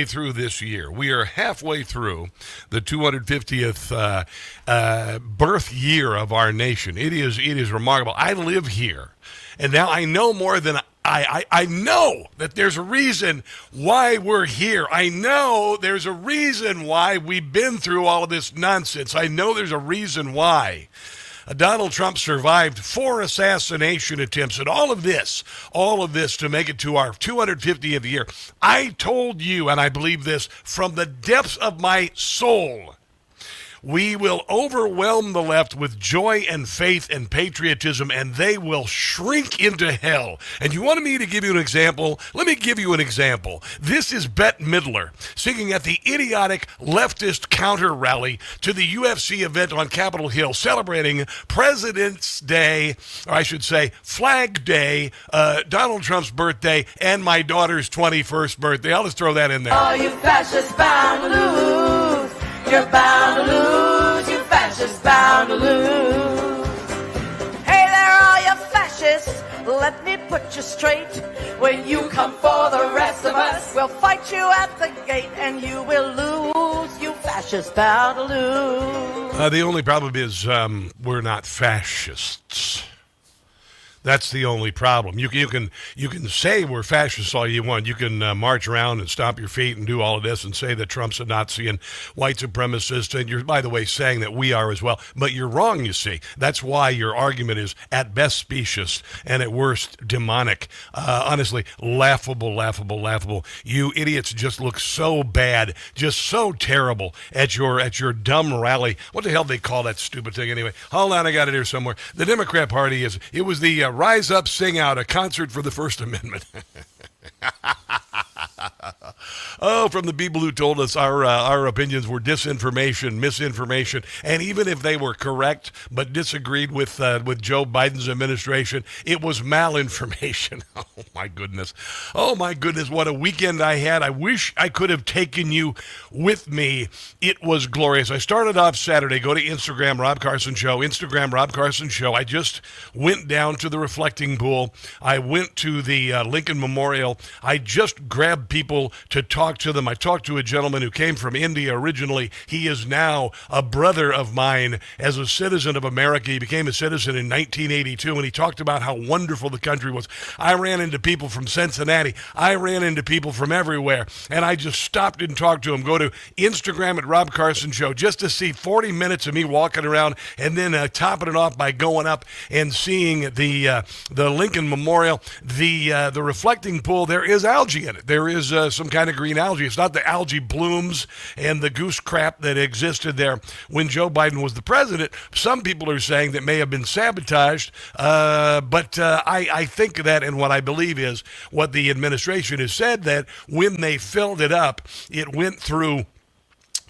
halfway through this year. We are halfway through the 250th birth year of our nation. It is remarkable. I live here, and now I know more than I know that there's a reason why we're here. I know there's a reason why we've been through all of this nonsense. I know there's a reason why. Donald Trump survived 4 assassination attempts, and all of this to make it to our 250th year. I told you, and I believe this from the depths of my soul, we will overwhelm the left with joy and faith and patriotism, and they will shrink into hell. And you wanted me to give you an example? Let me give you an example. This is Bette Midler singing at the idiotic leftist counter rally to the UFC event on Capitol Hill, celebrating President's Day, or I should say Flag Day, Donald Trump's birthday, and my daughter's 21st birthday. I'll just throw that in there. Oh, you fascists bound to lose. You're bound to lose, you fascists bound to lose. Hey there, all you fascists, let me put you straight. When you come for the rest of us, we'll fight you at the gate, and you will lose, you fascists bound to lose. The only problem is we're not fascists. That's the only problem. You can say we're fascists all you want. You can march around and stomp your feet and do all of this and say that Trump's a Nazi and white supremacist, and you're, by the way, saying that we are as well. But you're wrong, you see. That's why your argument is at best specious and at worst demonic. Honestly, laughable. You idiots just look so bad, just so terrible at your dumb rally. What the hell do they call that stupid thing anyway? Hold on, I got it here somewhere. The Democrat Party it was the Rise Up, Sing Out, a concert for the First Amendment. Oh, from the people who told us our opinions were disinformation, misinformation, and even if they were correct but disagreed with Joe Biden's administration, it was malinformation. Oh my goodness, what a weekend I had. I wish I could have taken you with me. It was glorious. I started off Saturday. Go to Instagram, Rob Carson Show. Instagram, Rob Carson Show. I just went down to the reflecting pool. I went to the Lincoln Memorial. I just grabbed people to talk to them. I talked to a gentleman who came from India originally. He is now a brother of mine as a citizen of America. He became a citizen in 1982, and he talked about how wonderful the country was. I ran into people from Cincinnati. I ran into people from everywhere, and I just stopped and talked to him. Go to Instagram at Rob Carson Show just to see 40 minutes of me walking around, and then topping it off by going up and seeing the Lincoln Memorial, the reflecting pool. There is algae in it. There is some kind of green algae. It's not the algae blooms and the goose crap that existed there when Joe Biden was the president. Some people are saying that may have been sabotaged, but I think that, and what I believe is what the administration has said, that when they filled it up, it went through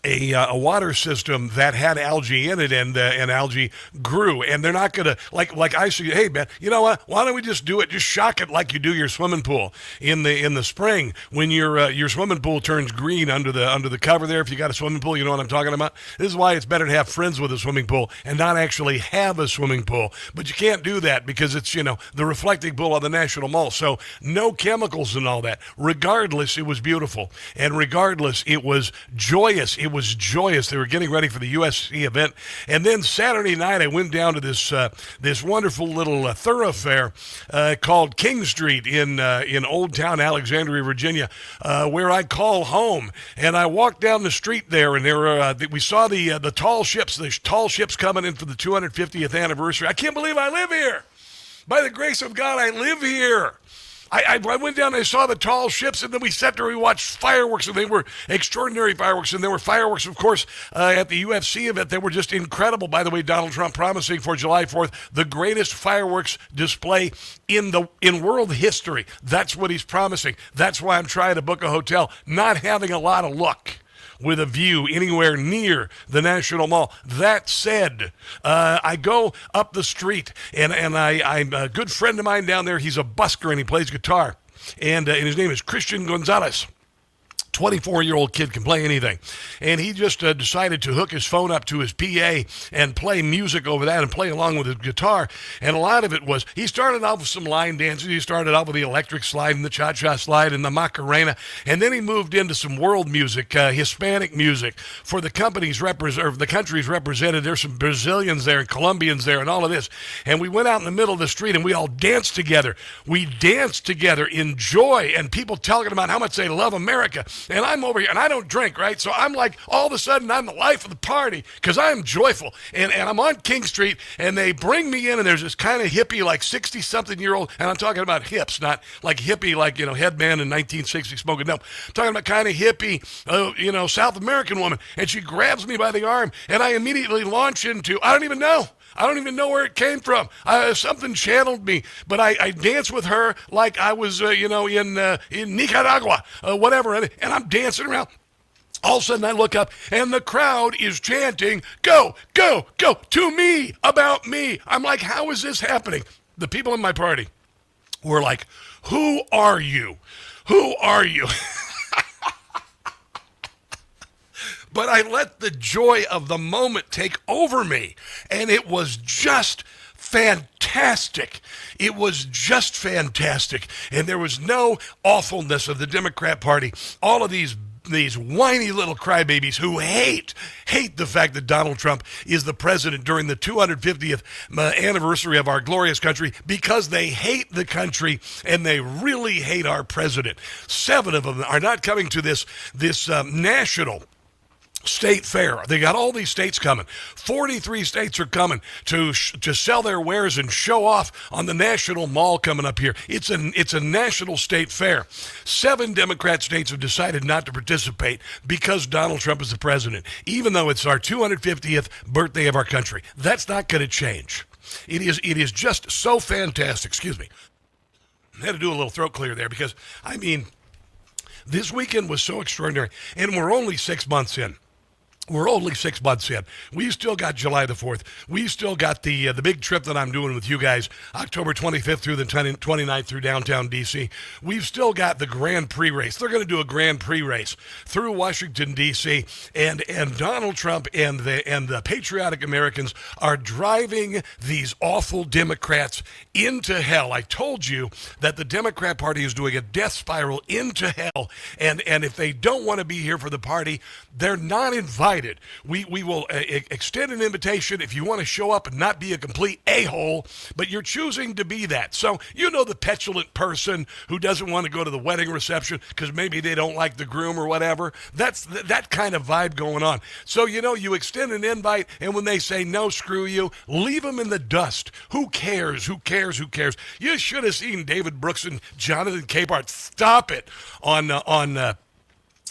a water system that had algae in it, and algae grew. And they're not going to, like I say, hey, man, you know what? Why don't we just do it? Just shock it like you do your swimming pool in the spring when your swimming pool turns green under the cover there. If you got a swimming pool, you know what I'm talking about. This is why it's better to have friends with a swimming pool and not actually have a swimming pool. But you can't do that because it's, the reflecting pool on the National Mall. So no chemicals and all that. Regardless, it was beautiful. And regardless, it was joyous. It was joyous. They were getting ready for the USC event. And then Saturday night, I went down to this wonderful little thoroughfare called King Street in Old Town Alexandria, Virginia, where I call home. And I walked down the street there, and we saw the tall ships coming in for the 250th anniversary. I can't believe I live here. By the grace of God, I live here. I went down and I saw the tall ships, and then we sat there and we watched fireworks, and they were extraordinary fireworks. And there were fireworks, of course, at the UFC event. They were just incredible. By the way, Donald Trump promising for July 4th the greatest fireworks display in world history. That's what he's promising. That's why I'm trying to book a hotel, not having a lot of luck with a view anywhere near the National Mall. That said, I go up the street, and I'm a good friend of mine down there. He's a busker, and he plays guitar, and his name is Christian Gonzalez. 24-year-old kid can play anything. And he just decided to hook his phone up to his PA and play music over that and play along with his guitar. And a lot of it was, he started off with some line dances. He started off with the electric slide and the cha-cha slide and the Macarena. And then he moved into some world music, Hispanic music for the countries represented. There's some Brazilians there and Colombians there and all of this. And we went out in the middle of the street and we all danced together. We danced together in joy and people talking about how much they love America. And I'm over here, and I don't drink, right? So I'm like, all of a sudden, I'm the life of the party because I'm joyful. And I'm on King Street, and they bring me in, and there's this kind of hippie, like 60-something-year-old, and I'm talking about hips, not like hippie, like, headband in 1960 smoking. No, I'm talking about kind of hippie, South American woman. And she grabs me by the arm, and I immediately launch into, I don't even know where it came from. Something channeled me, but I danced with her like I was, in Nicaragua, whatever, and I'm dancing around. All of a sudden, I look up, and the crowd is chanting, "Go, go, go," to me, about me. I'm like, how is this happening? The people in my party were like, who are you? Who are you? But I let the joy of the moment take over me, and it was just fantastic. It was just fantastic, and there was no awfulness of the Democrat Party. All of these whiny little crybabies who hate the fact that Donald Trump is the president during the 250th anniversary of our glorious country, because they hate the country and they really hate our president. 7 of them are not coming to this national state fair. They got all these states coming. 43 states are coming to sell their wares and show off on the National Mall coming up here. It's a national state fair. 7 Democrat states have decided not to participate because Donald Trump is the president, even though it's our 250th birthday of our country. That's not going to change. It is just so fantastic. Excuse me. I had to do a little throat clear there because, this weekend was so extraordinary, and we're only 6 months in. We're only 6 months in. We still got July the 4th. We still got the big trip that I'm doing with you guys, October 25th through the 29th through downtown D.C. We've still got the Grand Prix race. They're going to do a Grand Prix race through Washington, D.C., and Donald Trump and the patriotic Americans are driving these awful Democrats into hell. I told you that the Democrat Party is doing a death spiral into hell, and if they don't want to be here for the party, they're not invited. We will extend an invitation if you want to show up and not be a complete a-hole, but you're choosing to be that. So, the petulant person who doesn't want to go to the wedding reception because maybe they don't like the groom or whatever. That's that kind of vibe going on. So, you extend an invite, and when they say no, screw you, leave them in the dust. Who cares? Who cares? Who cares? You should have seen David Brooks and Jonathan Capehart stop it on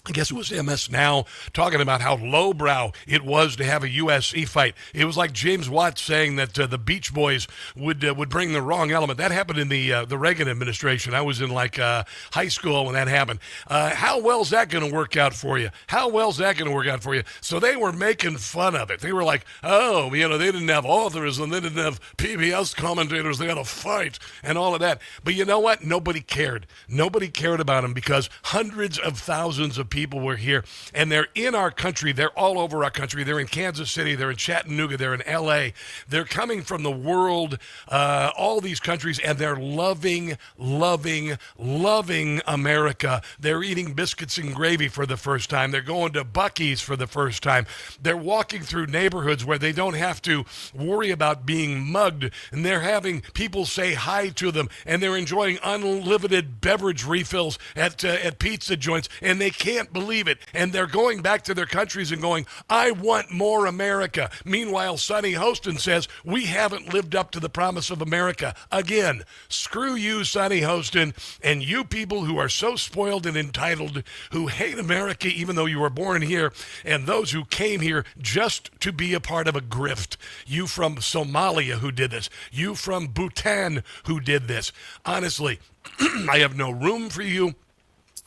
I guess it was MS Now, talking about how lowbrow it was to have a USC fight. It was like James Watts saying that the Beach Boys would bring the wrong element. That happened in the Reagan administration. I was in high school when that happened. How well's that going to work out for you? How well's that going to work out for you? So they were making fun of it. They were like, oh, they didn't have authors and they didn't have PBS commentators. They had a fight and all of that. But you know what? Nobody cared. Nobody cared about them because hundreds of thousands of people were here, and they're in our country. They're all over our country. They're in Kansas City. They're in Chattanooga. They're in L.A. They're coming from the world, all these countries, and they're loving, loving, loving America. They're eating biscuits and gravy for the first time. They're going to Buc-ee's for the first time. They're walking through neighborhoods where they don't have to worry about being mugged, and they're having people say hi to them, and they're enjoying unlimited beverage refills at pizza joints, and they can't believe it. And they're going back to their countries and going, I want more America. Meanwhile, Sonny Hostin says, we haven't lived up to the promise of America. Again, screw you, Sonny Hostin, and you people who are so spoiled and entitled, who hate America even though you were born here, and those who came here just to be a part of a grift. You from Somalia who did this. You from Bhutan who did this. Honestly, I have no room for you.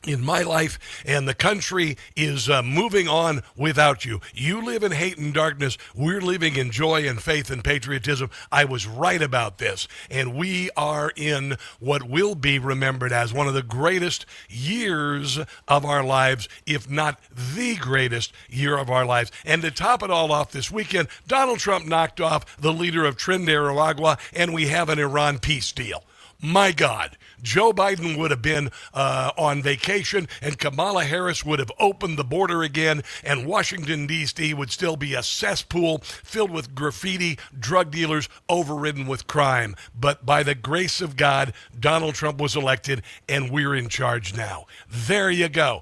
in my life, and the country is moving on without you. You live in hate and darkness. We're living in joy and faith and patriotism. I was right about this, and we are in what will be remembered as one of the greatest years of our lives, if not the greatest year of our lives. And to top it all off this weekend, Donald Trump knocked off the leader of Trinidad and Tobago, and we have an Iran peace deal. My God, Joe Biden would have been on vacation, and Kamala Harris would have opened the border again, and Washington, D.C. would still be a cesspool filled with graffiti, drug dealers, overridden with crime. But by the grace of God, Donald Trump was elected, and we're in charge now. There you go.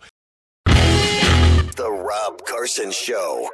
The Rob Carson Show.